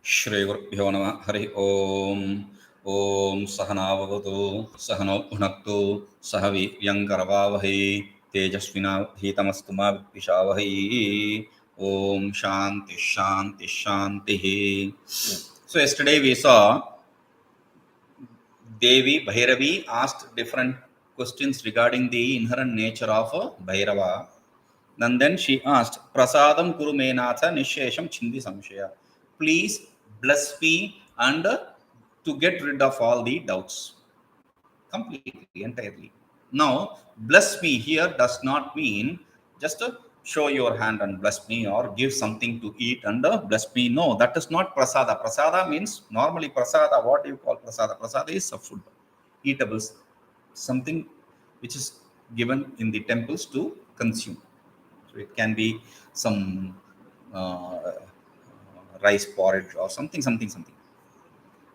Shri Gurubhyo Namah. Hari Om. Om Sahanavavatu Sahano Bhunaktu Sahavi Vyankarvavahi Tejasvinavhitamastu ma Vishavahi. Om Shanti Shanti Shanti. So yesterday we saw Devi Bhairavi asked different questions regarding the inherent nature of Bhairava. And then she asked, Prasadam Kuru Menatha Nishesham Chindi Samshaya. Please bless me and to get rid of all the doubts. Completely, entirely. Now, bless me here does not mean just show your hand and bless me or give something to eat and bless me. No, that is not prasada. Prasada means normally prasada. What do you call prasada? Prasada is a food, eatables, something which is given in the temples to consume. So it can be some rice porridge or something.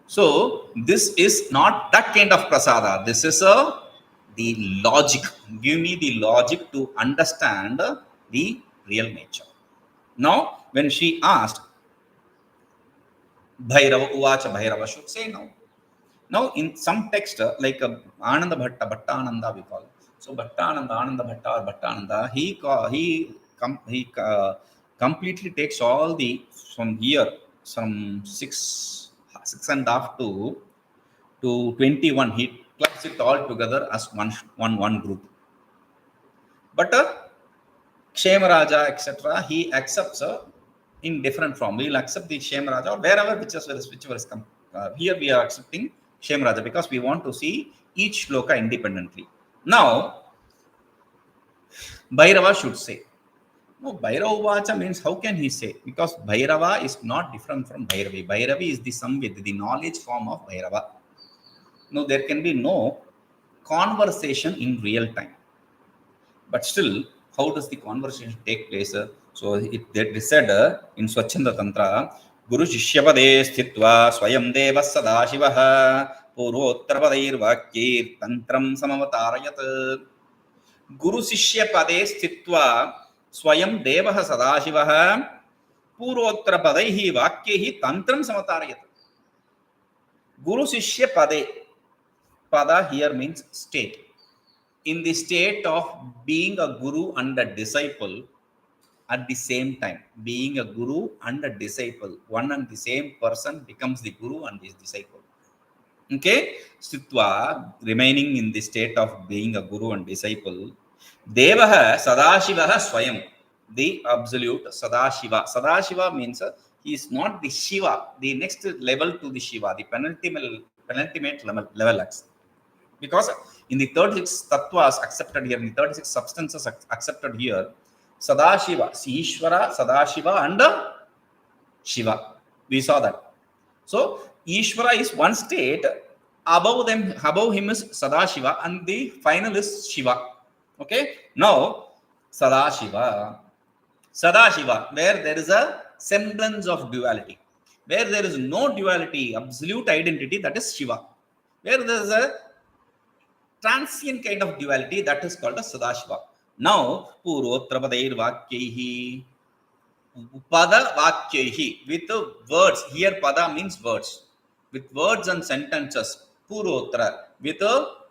So this is not that kind of prasada. This is the logic. Give me the logic to understand the real nature. Now, when she asked, bhairava uvāca, bhairava should say no. Now, in some text, like Ananda Bhatta, Bhattananda we call. So Bhattananda, Ananda Bhatta or Bhattananda, he completely takes all the, from here, some 6.5 to 21, he clubs it all together as one group. But Kshemaraja, etc., he accepts in different form. We will accept the Kshemaraja or wherever, whichever is come. Here we are accepting Kshemaraja because we want to see each shloka independently. Now, Bhairava should say. No, Bhairava means how can he say? Because Bhairava is not different from Bhairavi. Bhairavi is the samvid, the knowledge form of Bhairava. No, there can be no conversation in real time. But still, how does the conversation take place? So it said in Swachanda Tantra, Guru Shishyapade Sthitva Swayam Deva Sadashivaha Purvottarapadairvakyir Tantram Samavatarayat. Guru Shishyapade Sthitva Swayam Deva Sadashivaha Purvottarapadaih Vakyaihi Tantram Samatarayat. Guru Shishyapade. Pada here means state. In the state of being a guru and a disciple at the same time. Being a guru and a disciple. One and the same person becomes the guru and his disciple. Okay? Stitva, remaining in the state of being a guru and disciple. Devaha Sadashivaha Swayam. The absolute Sadashiva. Sadashiva means he is not the Shiva. The next level to the Shiva. The penultimate level. Because in the 36 tattvas accepted here, in the 36 substances accepted here, Sadashiva, Ishvara, Sadashiva and Shiva. We saw that. So, Ishvara is one state, above him is Sadashiva and the final is Shiva. Okay? Now, Sadashiva, where there is a semblance of duality. Where there is no duality, absolute identity, that is Shiva. Where there is a transient kind of duality, that is called as Sadashiva. Now, Purvottarapadeir Vakyaihi, Pada Vakyaihi, with words. Here Pada means words. With words and sentences. Purvottara, with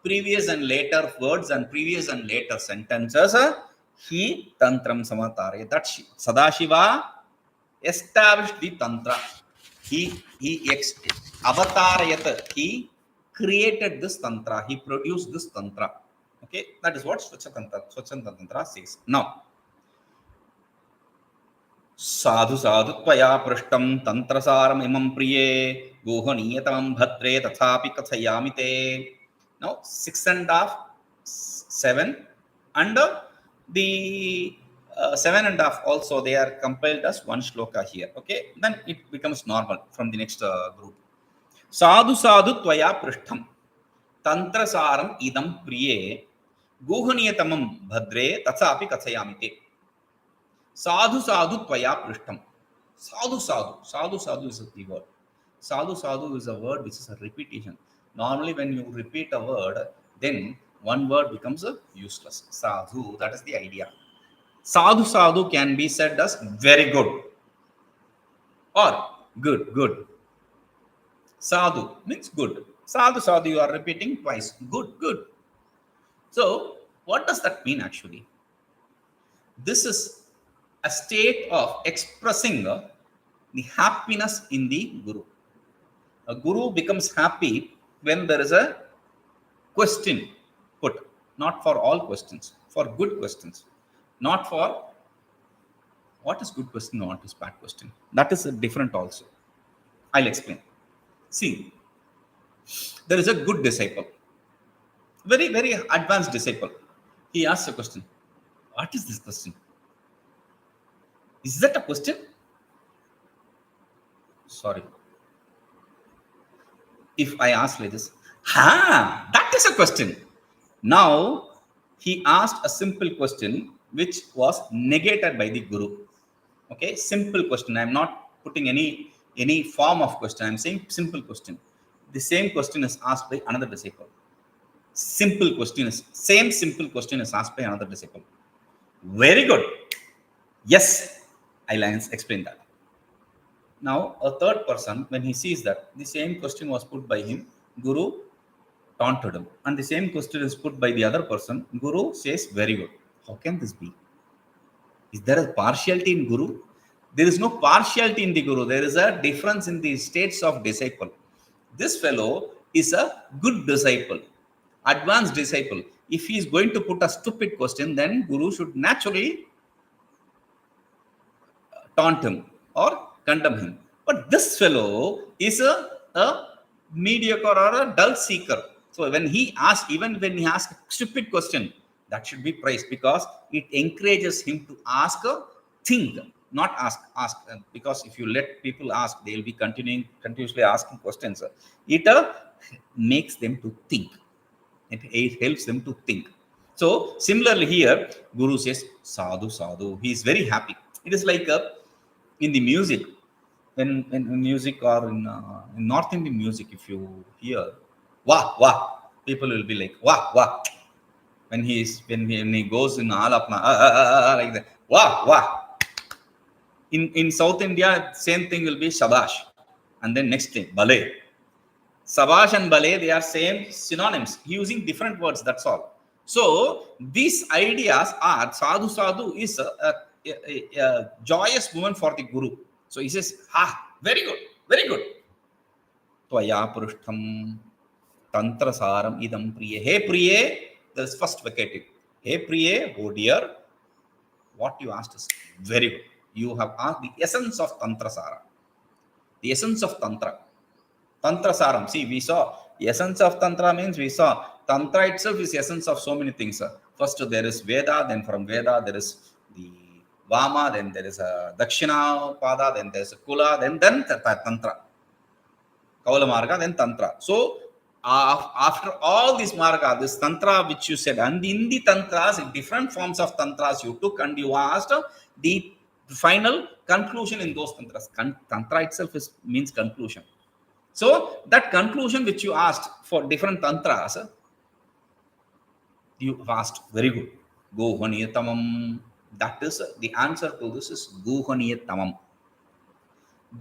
previous and later words and previous and later sentences. He Tantram Samataraya. That Sadashiva established the Tantra. He avatarayat. He created this tantra, he produced this tantra. Okay, that is what Swachanda Tantra says. Now, sādhu tvayā pṛṣṭaṃ tantrasāramidaṃ priye gūhanīyatamaṃ bhadre tathāpi kathayāmi te. Now, 6.5, 7 and the 7.5 also, they are compiled as one shloka here. Okay, then it becomes normal from the next group. Sādhu tvayā pṛṣṭaṃ tantrasāramidaṃ priye gūhanīyatamaṃ bhadre tathāpi kathayāmi te. Sādhu tvayā pṛṣṭaṃ. Sādhu is the word. Sādhu is a word which is a repetition. Normally when you repeat a word, then one word becomes useless. Sādhu, that is the idea. Sadhu sadhu can be said as very good or good, good. Sadhu means good. Sadhu sadhu, you are repeating twice. Good, good. So what does that mean actually? This is a state of expressing the happiness in the guru. A guru becomes happy when there is a question put, not for all questions, for good questions, not for what is good question, what is bad question. That is a different also. I'll explain. See, there is a good disciple, very, very advanced disciple. He asks a question. What is this question? Is that a question? Sorry. If I ask like this, that is a question. Now, he asked a simple question which was negated by the guru. Okay, simple question. I am not putting any form of question. I am saying simple question. The same question is asked by another disciple. Simple question is, same simple question is asked by another disciple. Very good. Yes, I'll explain that. Now, a third person, when he sees that the same question was put by him, Guru taunted him. And the same question is put by the other person, Guru says, very good. How can this be? Is there a partiality in Guru? There is no partiality in the Guru. There is a difference in the states of disciple. This fellow is a good disciple, advanced disciple. If he is going to put a stupid question, then Guru should naturally taunt him or condemn him. But this fellow is a mediocre or a dull seeker. So when he asks, even when he asks a stupid question, that should be praised because it encourages him to ask, think, not ask. Because if you let people ask, they will be continuously asking questions. It makes them to think. It helps them to think. So similarly here, Guru says, sadhu, sadhu. He is very happy. It is like in the music, when music or in North Indian music, if you hear wah wah, people will be like wah wah. When he goes in alapna like that, wah wah. In South India, same thing will be shabash, and then next thing bale. Sabash and bale, they are same synonyms, using different words. That's all. So these ideas are sadhu sadhu is a joyous moment for the Guru. So he says, very good, very good. Tvayā pṛṣṭaṃ tantrasāramidaṃ priye. Hey priye, there is first vacative. Hey priye, oh dear, what you asked is very good. You have asked the essence of tantrasāra, the essence of tantra. Tantrasaram. See, we saw essence of tantra means we saw tantra itself is essence of so many things. First there is Veda, then from Veda there is the Vama, then there is a Dakshina Pada, then there is a Kula, then Tantra. Kavala Marga, then Tantra. So after all this Marga, this Tantra which you said, and in the Tantras, in different forms of Tantras you took and you asked the final conclusion in those Tantras. Tantra itself means conclusion. So that conclusion which you asked for different tantras, you asked very good. Gūhanīyatamaṃ. That is the answer to this is gūhanīyatamaṃ.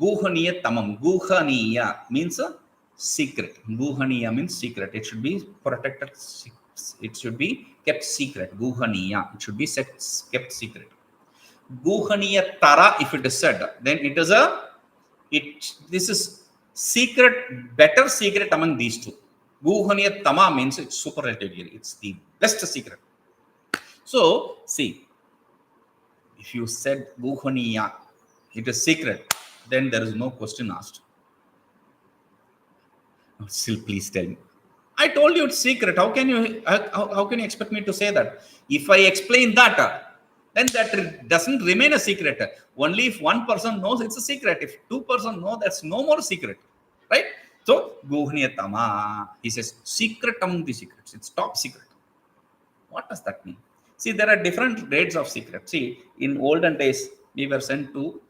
Gūhanīyatamaṃ. Gūhanīya means a secret. Gūhanīya means secret. It should be protected. It should be kept secret. Gūhanīya. It should be kept secret. Gūhanīyatara, if it is said, then it is this is secret, better secret among these two. Gūhanīyatamaṃ means it's superlative here. It's the best secret. So, see, if you said gūhanīya, it is secret, then there is no question asked. Still, please tell me. I told you it's secret. How can you expect me to say that? If I explain that, then that doesn't remain a secret. Only if one person knows, it's a secret. If two persons know, that's no more secret. Right? So, gūhanīyatamaṃ, he says, secret among the secrets. It's top secret. What does that mean? See, there are different grades of secret. See, in olden days, we were sent to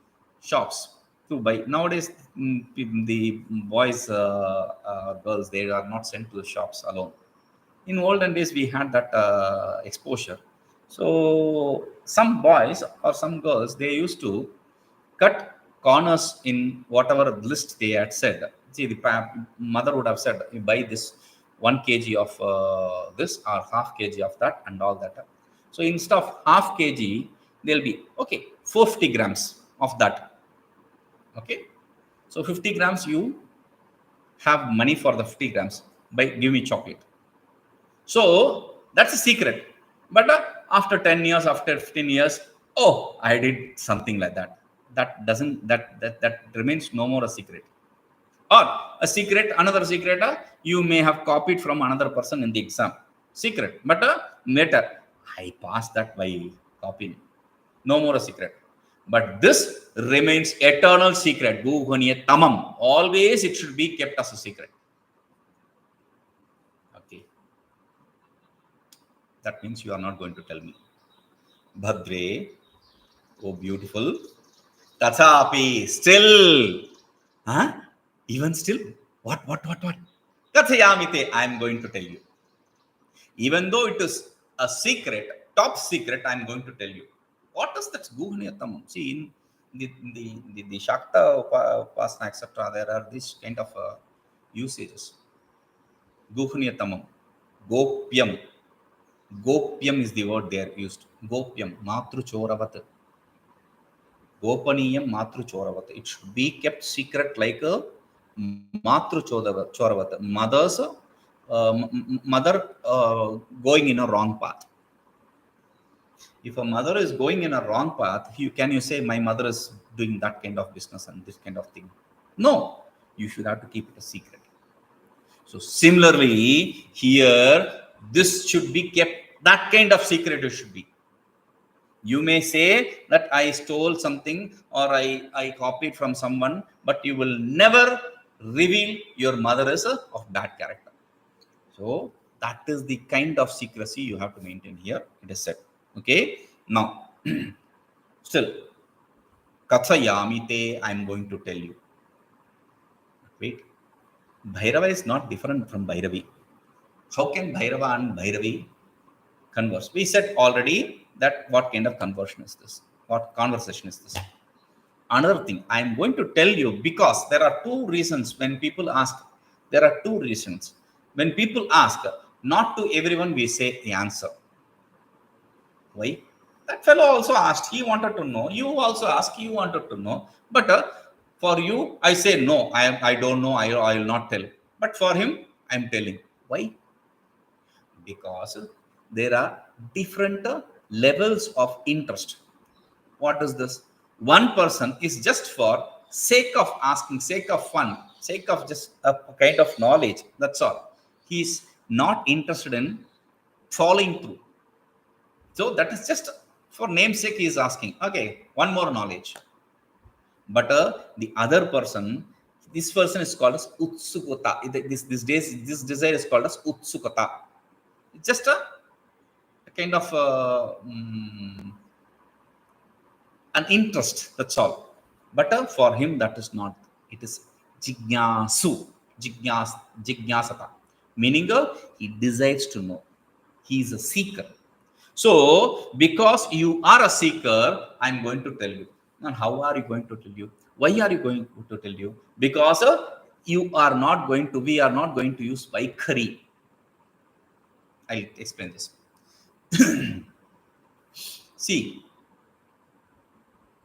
shops to buy. Nowadays, the boys, girls, they are not sent to the shops alone. In olden days, we had that exposure. So some boys or some girls, they used to cut corners in whatever list they had said. See, the mother would have said, you buy this 1 kg of this or half kg of that and all that. So instead of half kg, they'll be, okay, 50 grams of that. Okay. So 50 grams, you have money for the 50 grams. Give me chocolate. So that's a secret. But after 10 years, after 15 years, oh, I did something like that. That remains no more a secret. Or a secret, another secret, you may have copied from another person in the exam. Secret. But later, I passed that by copying. No more a secret. But this remains eternal secret. Gūhanīyatamaṃ. Always it should be kept as a secret. Okay. That means you are not going to tell me. Bhadre. Oh, beautiful. Tathāpi. Still. Huh? Even still? What? Kathayāmi. I am going to tell you. Even though it is a secret, top secret, I am going to tell you. What is that gūhanīyatamaṃ? See, in the Shakta Upasana, etc., there are this kind of usages. Gūhanīyatamaṃ. Gopyam. Gopyam is the word they are used. Gopyam. Matruchoravat. Gopaniyam matruchoravat. It should be kept secret like a matruchoravat. Mother's mother going in a wrong path. If a mother is going in a wrong path, can you say my mother is doing that kind of business and this kind of thing? No, you should have to keep it a secret. So similarly, here, this should be kept, that kind of secret it should be. You may say that I stole something or I copied from someone, but you will never reveal your mother is of bad character. So that is the kind of secrecy you have to maintain here. It is said. Okay. Now, still, kathayāmi, I am going to tell you. Wait. Bhairava is not different from Bhairavi. How can Bhairava and Bhairavi converse? We said already that what kind of conversion is this? What conversation is this? Another thing, I am going to tell you because there are two reasons when people ask. There are two reasons. When people ask, not to everyone we say the answer. Why? That fellow also asked. He wanted to know. You also asked. You wanted to know. But for you, I say no. I don't know. I will not tell. But for him, I am telling. Why? Because there are different levels of interest. What is this? One person is just for sake of asking, sake of fun, sake of just a kind of knowledge. That's all. He is not interested in following through. So that is just for namesake he is asking. Okay, one more knowledge. But the other person, this person is called as utsukata. This desire is called as utsukata. It's just a kind of an interest. That's all. But for him, that is not. It is jignyasata. Meaning he desires to know. He is a seeker. So, because you are a seeker, I am going to tell you. And how are you going to tell you? Why are you going to tell you? Because we are not going to use vaikari. I'll explain this. See,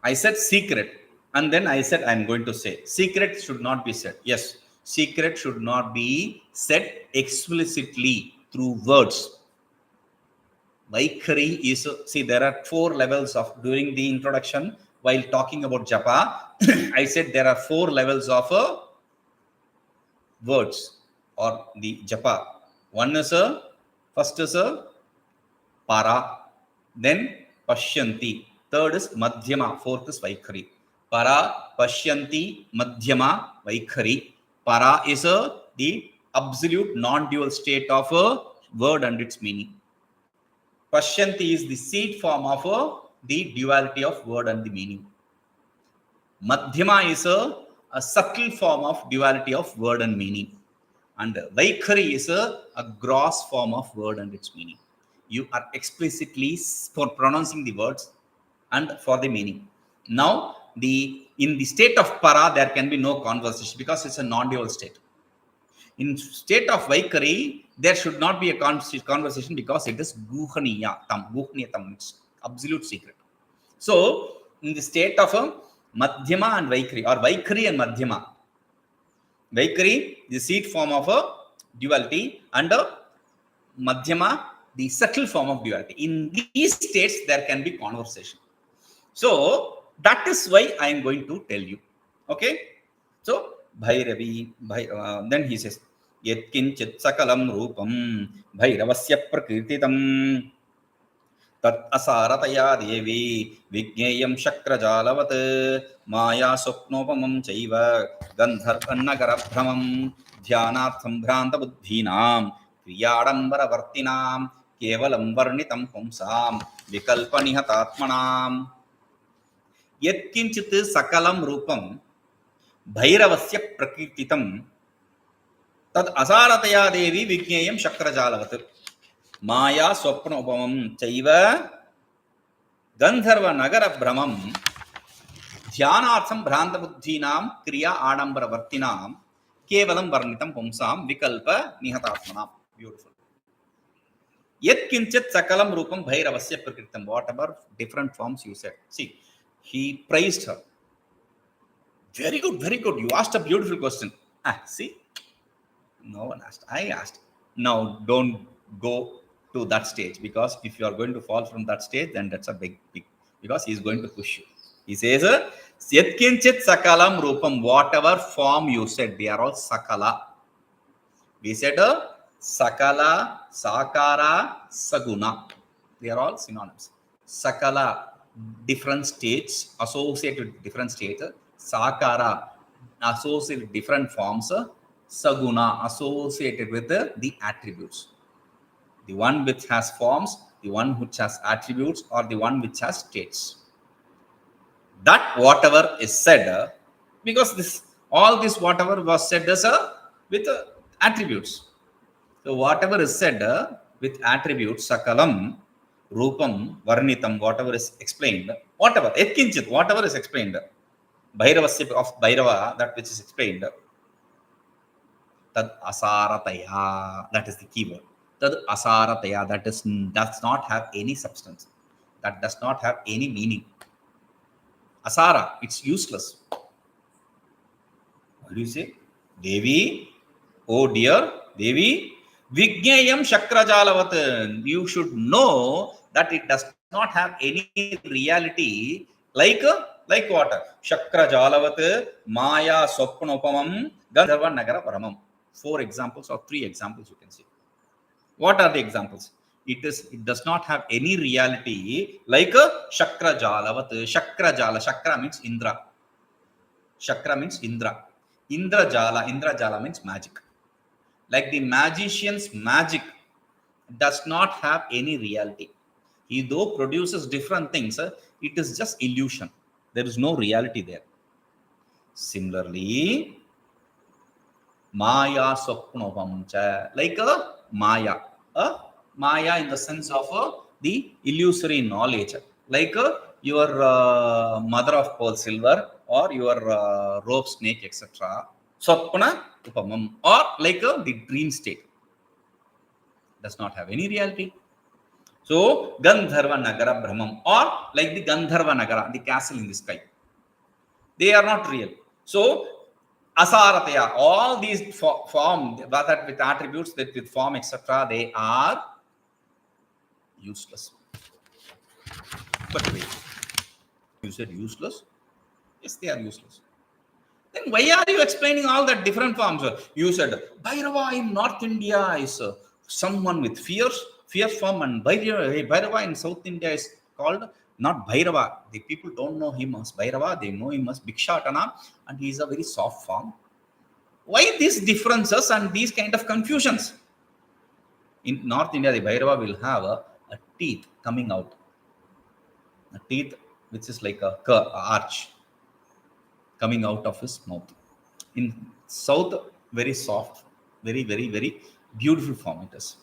I said secret, and then I said I'm going to say. Secret should not be said. Yes, secret should not be said explicitly through words. Vaikari is, see, there are 4 levels of, during the introduction, while talking about japa, I said there are 4 levels of words or the japa. One is first is para, then pashyanti, third is madhyama, fourth is vaikari. Para, pashyanti, madhyama, vaikari. Para is the absolute non-dual state of a word and its meaning. Pashyanti is the seed form of the duality of word and the meaning. Madhyama is a subtle form of duality of word and meaning. And vaikari is a gross form of word and its meaning. you are explicitly for pronouncing the words and for the meaning. Now, in the state of para, there can be no conversation because it's a non-dual state. In state of vaikari, there should not be a conversation because it is gūhanīyatamaṃ, it's absolute secret. So, in the state of madhyama and vaikari, or vaikari and madhyama, vaikari, the seed form of a duality, and madhyama, the subtle form of duality. In these states, there can be conversation. So, that is why I am going to tell you. Okay? So, then he says, yatkiñcitsakalaṃ rūpaṃ bhairavasya prakīrtitam tathāsaratayā devi vijñeyaṃ śakrajālavat māyāsvapnopamaṃ caiva gandharvanagarabhramam dhyānārthaṃ bhrāntabuddhīnāṃ kriyāḍambaravartinām kevalaṃ varṇitaṃ vikalpanihatātmanām yatkiñcitsakalaṃ rūpaṃ bhairavasya prakīrtitam tadasāratayā devi vijñeyaṃ śakrajālavat māyāsvapnopamaṃ caiva gandharvanagarabhramam dhyānārthaṃ bhrāntabuddhīnāṃ kriyāḍambaravartinām kevalaṃ varṇitaṃpu vikalpanihatātmanām. Beautiful. Yatkiñcitsakalaṃ rūpaṃ bhairavasya prakīrtitam. Whatever different forms you said. See, he praised her. Very good, very good. You asked a beautiful question. See, no one asked. I asked. Now, don't go to that stage, because if you are going to fall from that stage, then that's a big, because he is going to push you. He says, yatkiñcitsakalaṃ rūpaṃ, whatever form you said, they are all sakala. We said sakala, sakara, saguna. They are all synonyms. Sakala, different states, associated with different states. Sakara, associated with different forms. Saguna, associated with the attributes. The one which has forms, the one which has attributes, or the one which has states. That whatever is said, because all this whatever was said as with attributes. So whatever is said with attributes, sakalam, rūpaṃ, varṇitam, whatever is explained, whatever, yatkiñcit, whatever is explained, bhairavasya of bhairava, that which is explained, tadasāratayā, that is the keyword. Tadasāratayā, that does not have any substance. That does not have any meaning. Asara, it's useless. What do you say? Devi, oh dear Devi, vijñeyaṃ śakrajālavat. You should know that it does not have any reality like what? Śakrajālavat, māyāsvapnopamaṃ, gandharvanagarabhramam. 4 examples or 3 examples you can see. What are the examples? It does not have any reality like śakrajālavat. Shakra means Indra. Shakra means Indra. Indrajala means magic. Like the magician's magic does not have any reality. He though produces different things, it is just illusion. There is no reality there. Similarly, māyāsvapnopamaṃ, like Maya. Maya in the sense of the illusory knowledge. Like your mother of pearl silver, or your rope snake, etc. Swapna upamam, or like the dream state. Does not have any reality. So, gandharvanagarabhramam, or like the Gandharvanagara, the castle in the sky. They are not real. So, asarataya, all these form, that with attributes, that with form, etc., they are useless. But wait, you said useless? Yes, they are useless. Then why are you explaining all that different forms? You said bhairava in North India is someone with fierce form, and bhairava in South India is called not bhairava. The people don't know him as bhairava, they know him as bhikshatana, and he is a very soft form. Why these differences and these kind of confusions? In North India, the bhairava will have a teeth coming out. A teeth which is like a arch coming out of his mouth. In South, very soft, very, very, very beautiful form it is.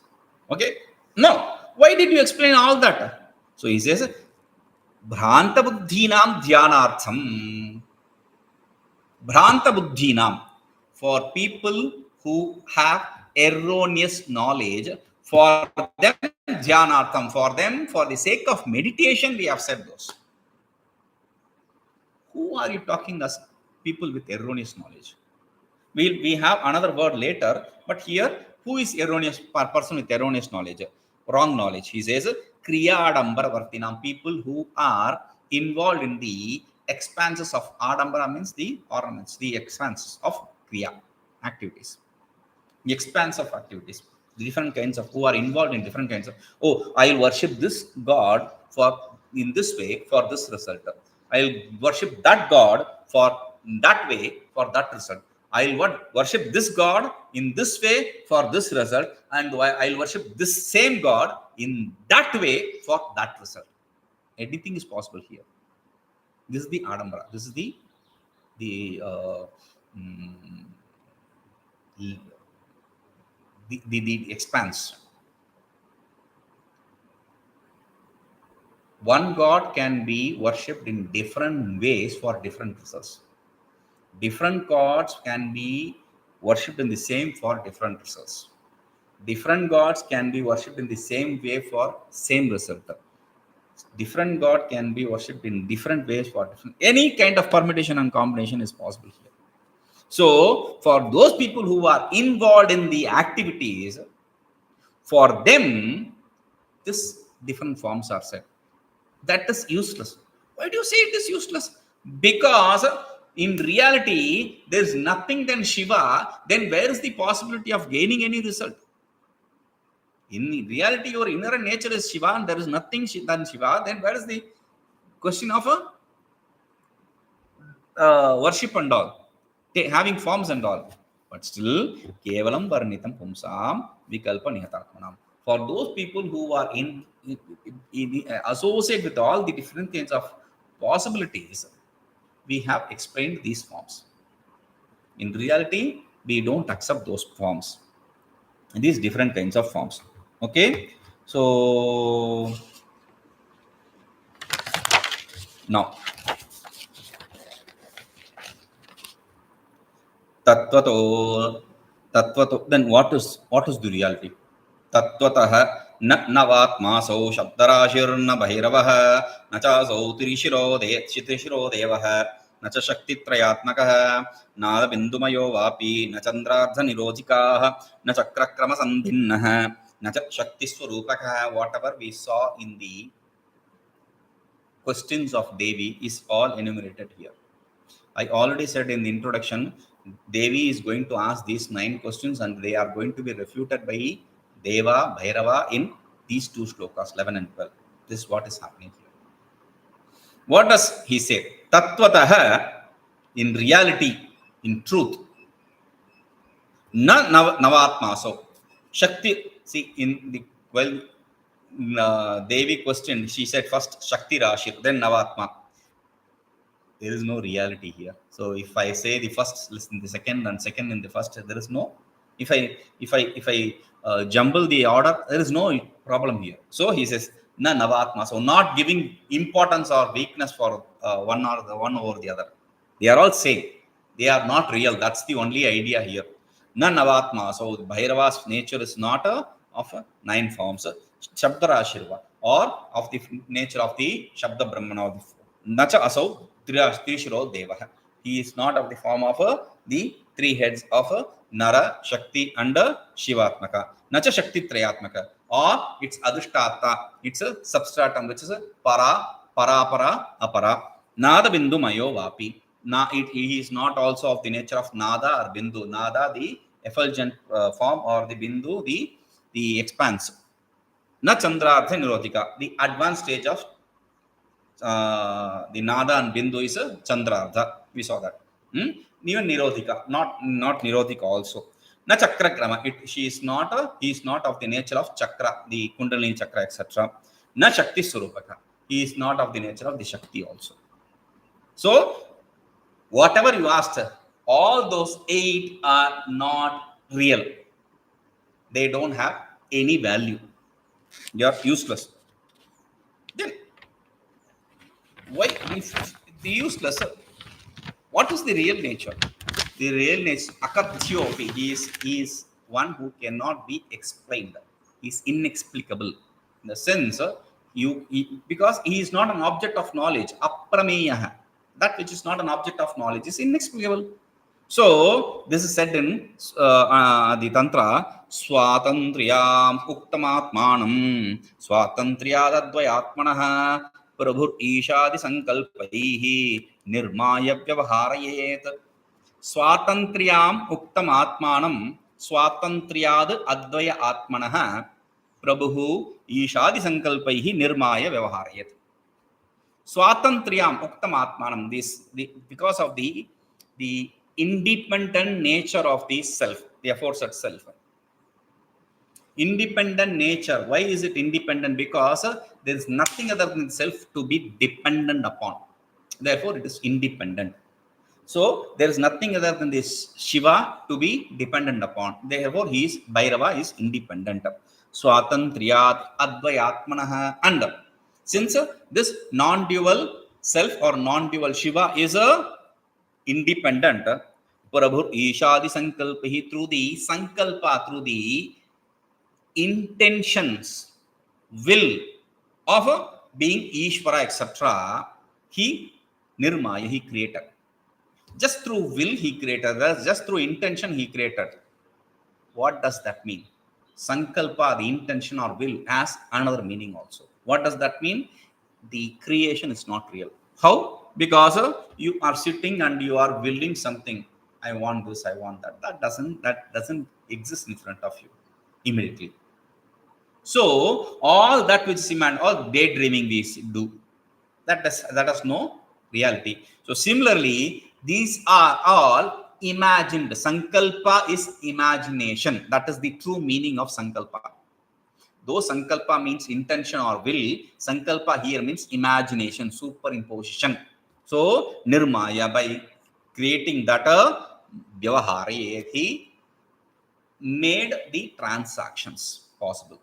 Okay? Now, Why did you explain all that? So he says, bhrāntabuddhīnāṃ dhyānārthaṃ. Bhrāntabuddhīnāṃ, for people who have erroneous knowledge, for them dhyānārthaṃ, for them, for the sake of meditation, we have said those. Who are you talking as people with erroneous knowledge? We have another word later, but here, who is erroneous person with erroneous knowledge, wrong knowledge? He says, kriyāḍambaravartinām, people who are involved in the expanses of adambara, means the ornaments, the expanses of kriya activities, the expanse of activities, the different kinds of, who are involved in different kinds of, oh, I will worship this god for in this way for this result, I will worship that god for that way for that result, I will worship this god in this way for this result, and I will worship this same god in that way for that result. Anything is possible here. This is the adambara. This is the expanse. One god can be worshipped in different ways for different results. Different gods can be worshipped in the same for different results. Different gods can be worshipped in the same way for same result. Different god can be worshipped in different ways for different, any kind of permutation and combination is possible here. So for those people who are involved in the activities, for them this different forms are said. That is useless. Why do you say it is useless? Because in reality there is nothing than Shiva. Then where is the possibility of gaining any result? In reality, your inherent nature is Shiva, and there is nothing than Shiva. Then where is the question of worship and all, having forms and all? But still, kevalaṃ varṇitaṃ pumsāṃ vikalpanihatātmanām. For those people who are in associate with all the different kinds of possibilities, we have explained these forms. In reality, we don't accept those forms, these different kinds of forms. Okay, so now tattvato, then what is the reality? Tattvatah navātmāsau śabdarāśirna bhairavaḥ načāsau tirishiro devah nacha shaktitrayātmakah nāda bindumayo vāpi nachandrardha nirodhikah nachakrakrama sandhinnah nacha shaktisvarūpakah. Whatever we saw in the questions of Devi is all enumerated here. I already said in the introduction, Devi is going to ask these 9 questions and they are going to be refuted by Deva, Bhairava in these 2 shlokas, 11 and 12. This is what is happening here. What does he say? Tattvatah, in reality, in truth, navātmāsau. Shakti, see, in the, well, Devi question, she said first śakrajālavat, then navātmā. There is no reality here. So if I say the first, listen the second, and second in the first, there is no. If I jumble the order, there is no problem here. So he says na navātmāsau, not giving importance or weakness for one over the other. They are all same. They are not real. That's the only idea here. Na navātmāsau, Bhairava's nature is not of 9 forms. śabdarāśirna, or of the nature of the Shabda Brahmana. Nacha asau trishiro devah. He is not of the form of the 3 heads of Nara, Shakti and Shivatmaka. Nacha Shakti Trayatmaka, or it's Adhishtata, it's a substratum, which is a Para, Apara. Nada Bindu Mayo Vapi. He is not also of the nature of Nada or Bindu. Nada, the effulgent form, or the Bindu, the expanse. Na Chandrartha Nirodhika, the advanced stage of the Nada and Bindu is a Chandrartha. We saw that. Even Nirodhika, not Nirodhika also. Na Chakrakrama, he is not of the nature of Chakra, the Kundalini Chakra, etc. Na Shakti Swarupaka, he is not of the nature of the Shakti also. So, whatever you asked, all those 8 are not real. They don't have any value. You are useless. Then why if the useless? What is the real nature? The real nature, akathyopi, he is one who cannot be explained. He is inexplicable. In the sense, because he is not an object of knowledge, aprameyaha. That which is not an object of knowledge is inexplicable. So, this is said in the Tantra, swatantriyam uktamatmanam, swatantriyadadvayatmanaha, prabhur ishadi sankalpaihi, nirmaya vyavaharayet. Swatantriyam uktamatmanam, swatantriyad advaya atmanaha, prabhu ishadi sankalpaihi, nirmaya vyavaharayet. Swatantriyam uktamatmanam, because of the independent nature of the self, the aforesaid self. Independent nature. Why is it independent? Because there is nothing other than self to be dependent upon. Therefore, it is independent. So, there is nothing other than this Shiva to be dependent upon. Therefore, Bhairava is independent. Swatantriyat advayatmanaha. And since this non-dual self or non-dual Shiva is a independent, prabhur ishadi sankalpahi, through the sankalpa, through the intentions, will of being Ishvara, etc., he nirmaya, he created. Just through will he created, just through intention he created. What does that mean? Sankalpa, the intention or will, has another meaning also. What does that mean? The creation is not real. How? Because you are sitting and you are building something. I want this, I want that. That doesn't exist in front of you immediately. So all that which is imagined, all daydreaming we do, that has no reality. So similarly, these are all imagined. Sankalpa is imagination. That is the true meaning of sankalpa. Though sankalpa means intention or will, sankalpa here means imagination, superimposition. So, nirmaya, by creating that, vyavahare, he made the transactions possible.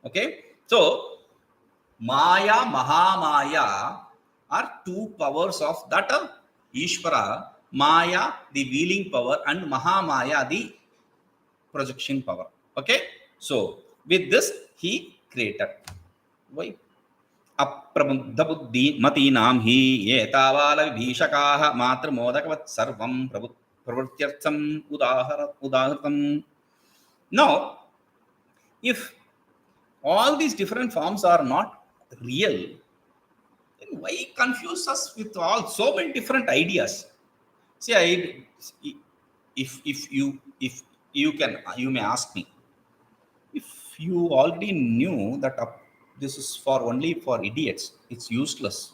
Okay? So, Maya, Mahamaya are two powers of that Ishvara. Maya, the wheeling power, and Mahamaya, the projection power. Okay? So, with this, he created. Why? अप्रबुद्धबुद्धिमतीनां हि ये तावालविभीषकाः मातृमोदकवत् सर्वं प्रवृत्त्यर्थम् उदाहृतम्. Now, if all these different forms are not real, then why confuse us with all so many different ideas? See, if you may ask me, if you already knew that this is only for idiots, it's useless,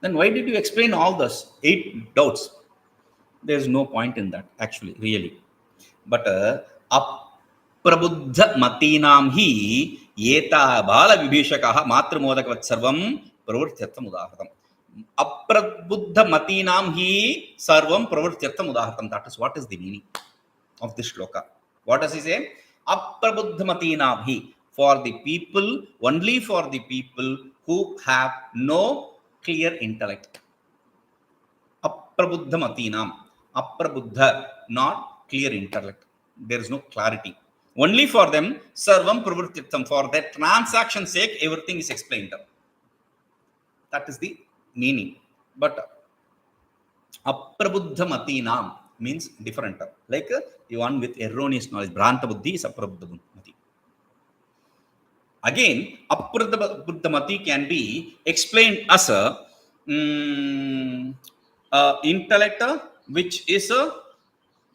then why did you explain all those 8 doubts? There's no point in that, actually, really. But aprabuddha matīnām hi yeta bala vibhishakaha matrumodakavat sarvam pravrityartham udahartam. Aprabuddha matīnām hi sarvam pravrityartham udahartam. That is what is the meaning of this shloka. What does he say? Aprabuddha matīnām hi, for the people, only for the people who have no clear intellect. Aprabuddha matīnām. Aprabuddha, not clear intellect. There is no clarity. Only for them, sarvam pravrityartham, for that transaction sake, everything is explained. That is the meaning. But aprabuddha matīnām means different. Like the one with erroneous knowledge. Bhrāntabuddhi is aprabuddha mati. Again, aprabuddha mati can be explained as a intellect which is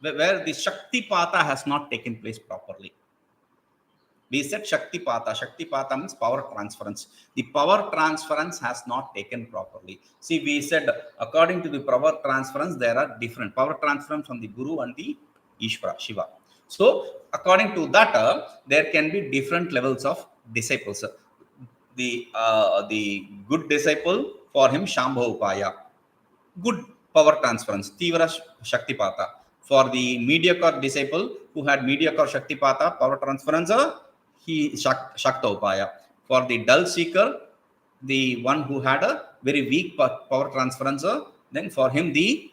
where the shaktipata has not taken place properly. We said shaktipata. Shaktipata means power transference. The power transference has not taken properly. See, we said according to the power transference, there are different power transference from the Guru and the Ishvara, Shiva. So, according to that, there can be different levels of disciples. The good disciple, for him, Shambha Upaya. Good power transference, Tivara Shaktipata. For the mediocre disciple who had mediocre Shaktipata, power transference, he Shakta. For the dull seeker, the one who had a very weak power transference, then for him the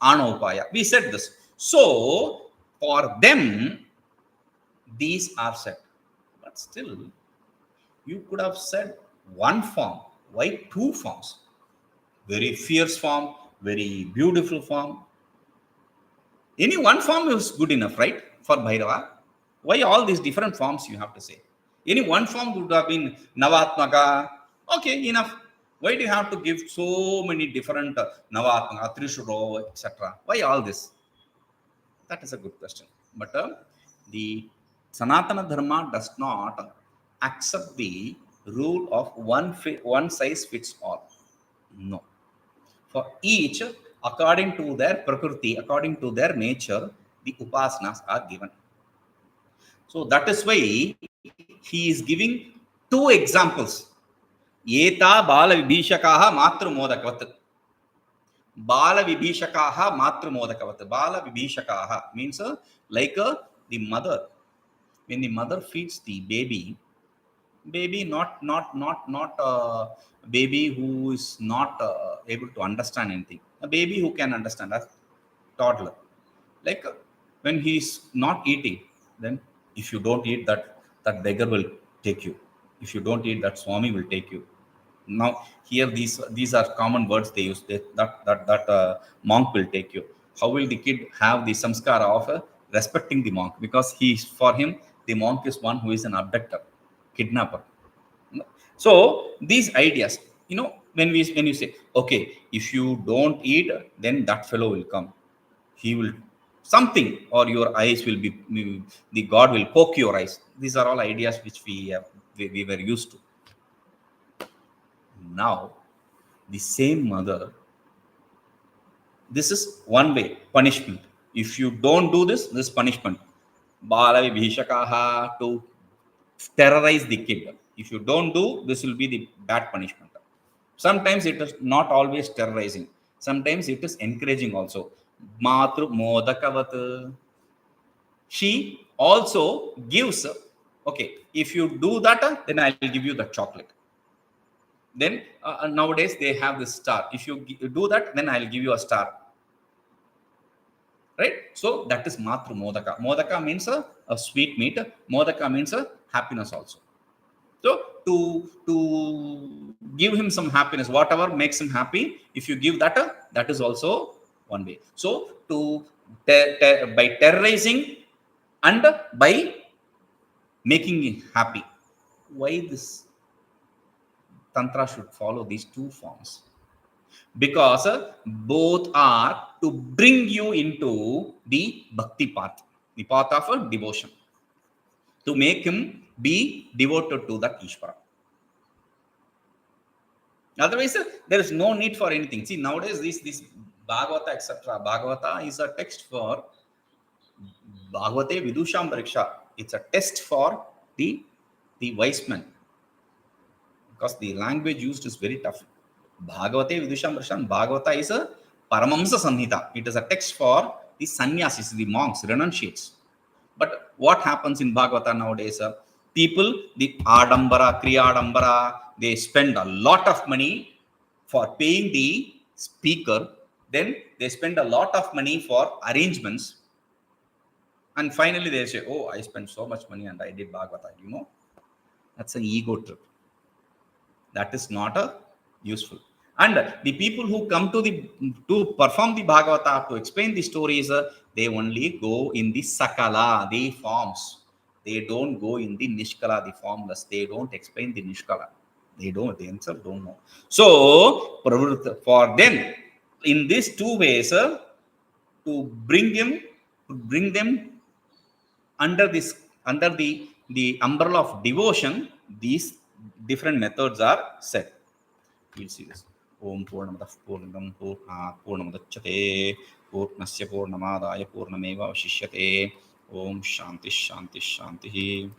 Ana. We said this. So for them, these are said. But still, you could have said one form. Why two forms? Very fierce form, very beautiful form. Any one form is good enough, right? For Bhairava. Why all these different forms you have to say? Any one form would have been navātmāka. Okay, enough. Why do you have to give so many different navātmāka, trishuro, etc.? Why all this? That is a good question. But the Sanatana Dharma does not accept the rule of one size fits all. No. For each, according to their prakriti, according to their nature, the upasanas are given. So that is why he is giving two examples. Eta bala vibhishakaha matru modakavat. Bala vibhishakaha matru modakavat. Bala vibhishakaha means the mother. When the mother feeds the baby, not baby who is not able to understand anything. A baby who can understand, a toddler. Like when he is not eating, then if you don't eat that, that beggar will take you. If you don't eat that, Swami will take you. Now here these are common words they use. That monk will take you. How will the kid have the samskara of respecting the monk? Because for him the monk is one who is an abductor, kidnapper. So these ideas, when you say, okay, if you don't eat, then that fellow will come. He will something, or your eyes will be, the God will poke your eyes. These are all ideas which we were used to. Now, the same mother, this is one way, punishment. If you don't do this punishment. Bala vibhishakaha, to terrorize the kid. If you don't do, this will be the bad punishment. Sometimes it is not always terrorizing. Sometimes it is encouraging also. Matru modakavat. She also gives, okay, if you do that, then I will give you the chocolate. Then nowadays they have this star. If you do that, then I will give you a star. Right? So that is matru modaka. Modaka means a sweet meat. Modaka means a happiness also. So to give him some happiness, whatever makes him happy, if you give that, that is also one way. So by terrorizing and by making him happy. Why this tantra should follow these two forms? Because both are to bring you into the bhakti path, the path of devotion, to make him be devoted to that Ishvara. Otherwise, there is no need for anything. See, nowadays, this Bhagavata, etc. Bhagavata is a text for Bhagavate Vidusham Pariksha. It's a test for the wise men. Because the language used is very tough. Bhagavate Vidusham Pariksha. Bhagavata is a Paramamsa Samhita. It is a text for the sannyasis, the monks, renunciates. But what happens in Bhagavata nowadays? People, the Adambara, kriyāḍambara, they spend a lot of money for paying the speaker. Then they spend a lot of money for arrangements. And finally they say, oh, I spent so much money and I did Bhagavata. That's an ego trip. That is not useful. And the people who come to perform the Bhagavata, to explain the stories, they only go in the sakala, the forms. They don't go in the nishkala, the formless. They don't explain the nishkala. They themselves don't know. So, for them, in these two ways, to bring them under the umbrella of devotion, these different methods are set. We'll see this. Om Purnamadah Purnamidam Purnamudachyate Purnasya Purnamadaya Purnameva Vashishyate. Om Shanti Shanti Shanti.